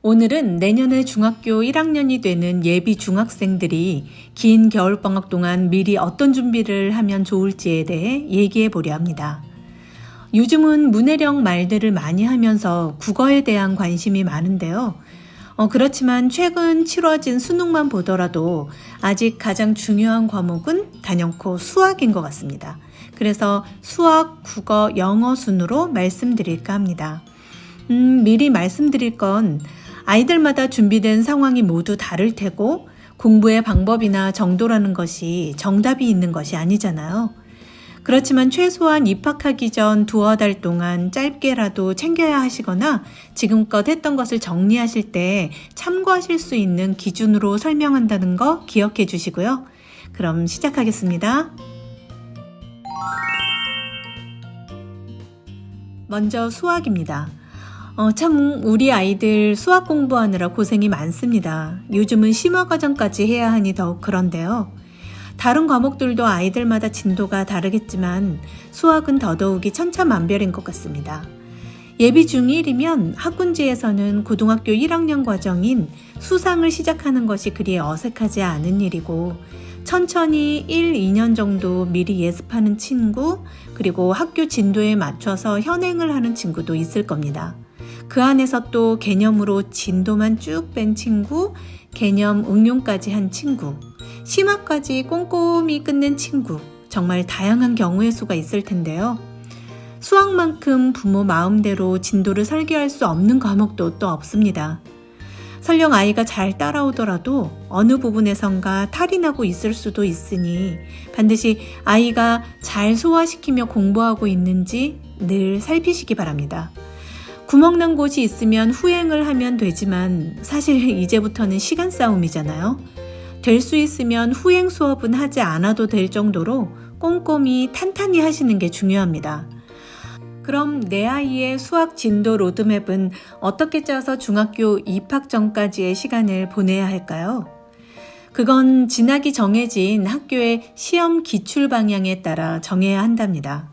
오늘은 내년에 중학교 1학년이 되는 예비 중학생들이 긴 겨울방학 동안 미리 어떤 준비를 하면 좋을지에 대해 얘기해 보려 합니다. 요즘은 문해력 말들을 많이 하면서 국어에 대한 관심이 많은데요. 그렇지만 최근 치러진 수능만 보더라도 아직 가장 중요한 과목은 단연코 수학인 것 같습니다. 그래서 수학, 국어, 영어 순으로 말씀드릴까 합니다. 미리 말씀드릴 건 아이들마다 준비된 상황이 모두 다를 테고 공부의 방법이나 정도라는 것이 정답이 있는 것이 아니잖아요. 그렇지만 최소한 입학하기 전 두어 달 동안 짧게라도 챙겨야 하시거나 지금껏 했던 것을 정리하실 때 참고하실 수 있는 기준으로 설명한다는 거 기억해 주시고요. 그럼 시작하겠습니다. 먼저 수학입니다. 참 우리 아이들 수학 공부하느라 고생이 많습니다. 요즘은 심화 과정까지 해야 하니 더욱 그런데요. 다른 과목들도 아이들마다 진도가 다르겠지만 수학은 더더욱이 천차만별인 것 같습니다. 예비 중1이면 학군지에서는 고등학교 1학년 과정인 수상을 시작하는 것이 그리 어색하지 않은 일이고 천천히 1, 2년 정도 미리 예습하는 친구, 그리고 학교 진도에 맞춰서 현행을 하는 친구도 있을 겁니다. 그 안에서 또 개념으로 진도만 쭉 뺀 친구, 개념 응용까지 한 친구, 심화까지 꼼꼼히 끝낸 친구, 정말 다양한 경우의 수가 있을 텐데요. 수학만큼 부모 마음대로 진도를 설계할 수 없는 과목도 또 없습니다. 설령 아이가 잘 따라오더라도 어느 부분에선가 탈이 나고 있을 수도 있으니 반드시 아이가 잘 소화시키며 공부하고 있는지 늘 살피시기 바랍니다. 구멍난 곳이 있으면 후행을 하면 되지만 사실 이제부터는 시간 싸움이잖아요. 될 수 있으면 후행 수업은 하지 않아도 될 정도로 꼼꼼히 탄탄히 하시는 게 중요합니다. 그럼 내 아이의 수학 진도 로드맵은 어떻게 짜서 중학교 입학 전까지의 시간을 보내야 할까요? 그건 진학이 정해진 학교의 시험 기출 방향에 따라 정해야 한답니다.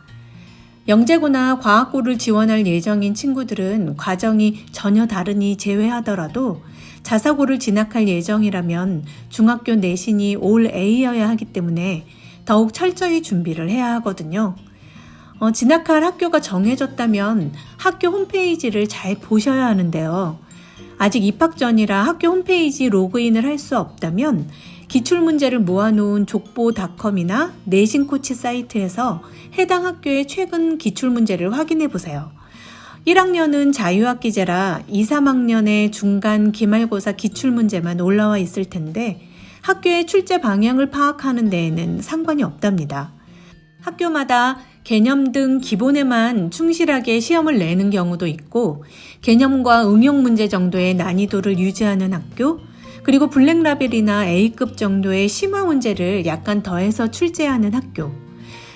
영재고나 과학고를 지원할 예정인 친구들은 과정이 전혀 다르니 제외하더라도 자사고를 진학할 예정이라면 중학교 내신이 올 A여야 하기 때문에 더욱 철저히 준비를 해야 하거든요. 진학할 학교가 정해졌다면 학교 홈페이지를 잘 보셔야 하는데요. 아직 입학 전이라 학교 홈페이지 로그인을 할 수 없다면 기출문제를 모아놓은 족보닷컴이나 내신코치 사이트에서 해당 학교의 최근 기출문제를 확인해 보세요. 1학년은 자유학기제라 2, 3학년의 중간 기말고사 기출문제만 올라와 있을 텐데 학교의 출제 방향을 파악하는 데에는 상관이 없답니다. 학교마다 개념 등 기본에만 충실하게 시험을 내는 경우도 있고 개념과 응용 문제 정도의 난이도를 유지하는 학교, 그리고 블랙라벨이나 A급 정도의 심화 문제를 약간 더해서 출제하는 학교,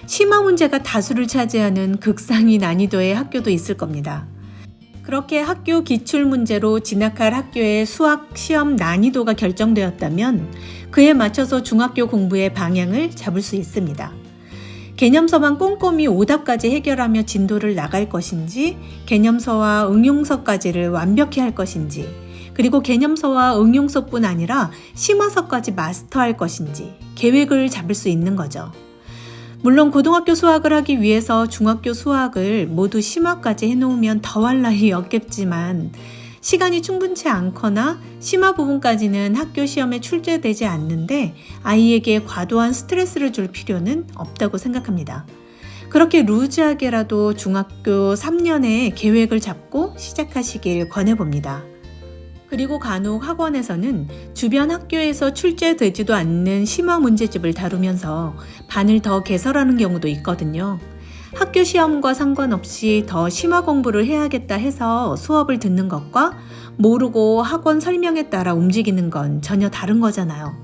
심화 문제가 다수를 차지하는 극상위 난이도의 학교도 있을 겁니다. 그렇게 학교 기출 문제로 진학할 학교의 수학 시험 난이도가 결정되었다면 그에 맞춰서 중학교 공부의 방향을 잡을 수 있습니다. 개념서만 꼼꼼히 오답까지 해결하며 진도를 나갈 것인지, 개념서와 응용서까지를 완벽히 할 것인지, 그리고 개념서와 응용서뿐 아니라 심화서까지 마스터할 것인지 계획을 잡을 수 있는 거죠. 물론 고등학교 수학을 하기 위해서 중학교 수학을 모두 심화까지 해놓으면 더할 나위 없겠지만 시간이 충분치 않거나 심화 부분까지는 학교 시험에 출제되지 않는데 아이에게 과도한 스트레스를 줄 필요는 없다고 생각합니다. 그렇게 루즈하게라도 중학교 3년에 계획을 잡고 시작하시길 권해봅니다. 그리고 간혹 학원에서는 주변 학교에서 출제되지도 않는 심화 문제집을 다루면서 반을 더 개설하는 경우도 있거든요. 학교 시험과 상관없이 더 심화 공부를 해야겠다 해서 수업을 듣는 것과 모르고 학원 설명에 따라 움직이는 건 전혀 다른 거잖아요.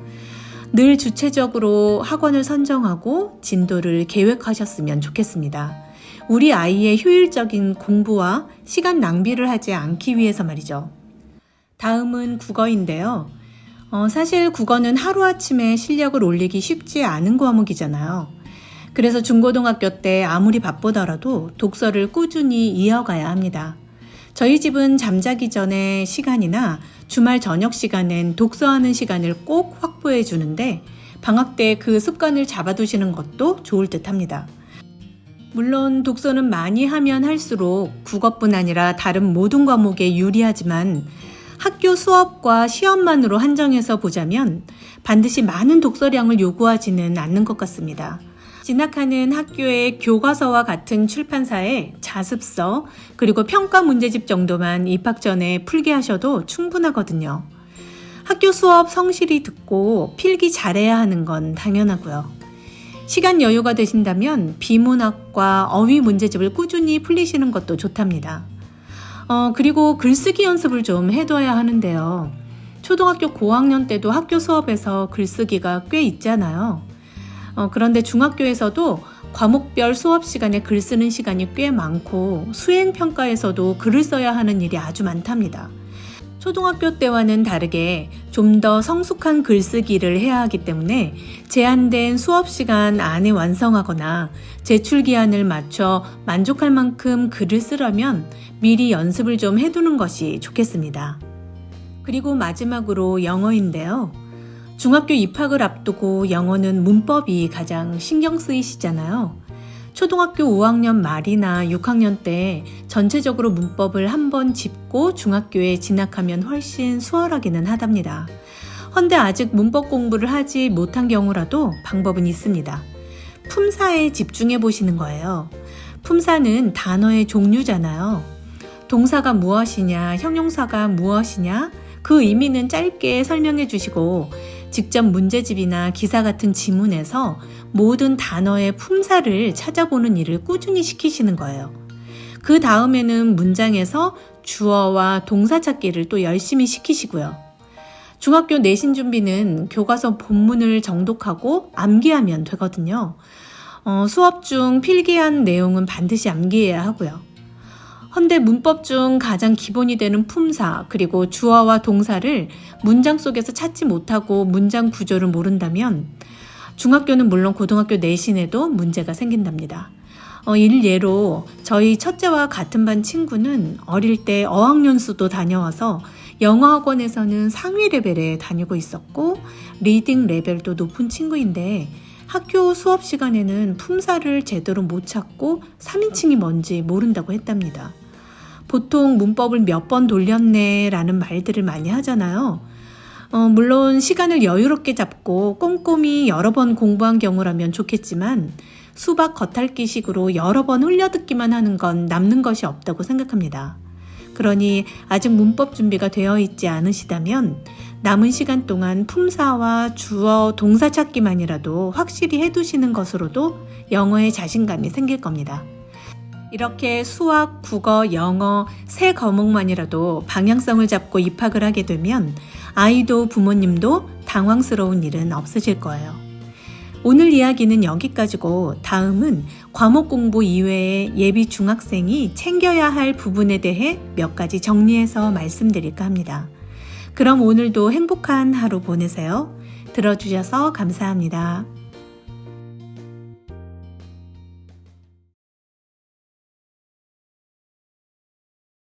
늘 주체적으로 학원을 선정하고 진도를 계획하셨으면 좋겠습니다. 우리 아이의 효율적인 공부와 시간 낭비를 하지 않기 위해서 말이죠. 다음은 국어인데요. 사실 국어는 하루아침에 실력을 올리기 쉽지 않은 과목이잖아요. 그래서 중고등학교 때 아무리 바쁘더라도 독서를 꾸준히 이어가야 합니다. 저희 집은 잠자기 전에 시간이나 주말 저녁 시간엔 독서하는 시간을 꼭 확보해 주는데 방학 때 그 습관을 잡아두시는 것도 좋을 듯 합니다. 물론 독서는 많이 하면 할수록 국어뿐 아니라 다른 모든 과목에 유리하지만 학교 수업과 시험만으로 한정해서 보자면 반드시 많은 독서량을 요구하지는 않는 것 같습니다. 진학하는 학교의 교과서와 같은 출판사의 자습서 그리고 평가 문제집 정도만 입학 전에 풀게 하셔도 충분하거든요. 학교 수업 성실히 듣고 필기 잘해야 하는 건 당연하고요. 시간 여유가 되신다면 비문학과 어휘 문제집을 꾸준히 풀리시는 것도 좋답니다. 그리고 글쓰기 연습을 좀 해둬야 하는데요. 초등학교 고학년 때도 학교 수업에서 글쓰기가 꽤 있잖아요. 그런데 중학교에서도 과목별 수업 시간에 글 쓰는 시간이 꽤 많고 수행평가에서도 글을 써야 하는 일이 아주 많답니다. 초등학교 때와는 다르게 좀 더 성숙한 글쓰기를 해야 하기 때문에 제한된 수업 시간 안에 완성하거나 제출 기한을 맞춰 만족할 만큼 글을 쓰려면 미리 연습을 좀 해두는 것이 좋겠습니다. 그리고 마지막으로 영어인데요. 중학교 입학을 앞두고 영어는 문법이 가장 신경 쓰이시잖아요. 초등학교 5학년 말이나 6학년 때 전체적으로 문법을 한번 짚고 중학교에 진학하면 훨씬 수월하기는 하답니다. 헌데 아직 문법 공부를 하지 못한 경우라도 방법은 있습니다. 품사에 집중해 보시는 거예요. 품사는 단어의 종류잖아요. 동사가 무엇이냐, 형용사가 무엇이냐, 그 의미는 짧게 설명해 주시고 직접 문제집이나 기사 같은 지문에서 모든 단어의 품사를 찾아보는 일을 꾸준히 시키시는 거예요. 그 다음에는 문장에서 주어와 동사 찾기를 또 열심히 시키시고요. 중학교 내신 준비는 교과서 본문을 정독하고 암기하면 되거든요. 수업 중 필기한 내용은 반드시 암기해야 하고요. 헌데 문법 중 가장 기본이 되는 품사 그리고 주어와 동사를 문장 속에서 찾지 못하고 문장 구조를 모른다면 중학교는 물론 고등학교 내신에도 문제가 생긴답니다. 일례로 저희 첫째와 같은 반 친구는 어릴 때 어학연수도 다녀와서 영어학원에서는 상위 레벨에 다니고 있었고 리딩 레벨도 높은 친구인데 학교 수업 시간에는 품사를 제대로 못 찾고 3인칭이 뭔지 모른다고 했답니다. 보통 문법을 몇 번 돌렸네 라는 말들을 많이 하잖아요. 물론 시간을 여유롭게 잡고 꼼꼼히 여러 번 공부한 경우라면 좋겠지만 수박 겉핥기식으로 여러 번 흘려듣기만 하는 건 남는 것이 없다고 생각합니다. 그러니 아직 문법 준비가 되어 있지 않으시다면 남은 시간 동안 품사와 주어, 동사 찾기만이라도 확실히 해두시는 것으로도 영어에 자신감이 생길 겁니다. 이렇게 수학, 국어, 영어 세 과목만이라도 방향성을 잡고 입학을 하게 되면 아이도 부모님도 당황스러운 일은 없으실 거예요. 오늘 이야기는 여기까지고 다음은 과목 공부 이외에 예비 중학생이 챙겨야 할 부분에 대해 몇 가지 정리해서 말씀드릴까 합니다. 그럼 오늘도 행복한 하루 보내세요. 들어주셔서 감사합니다.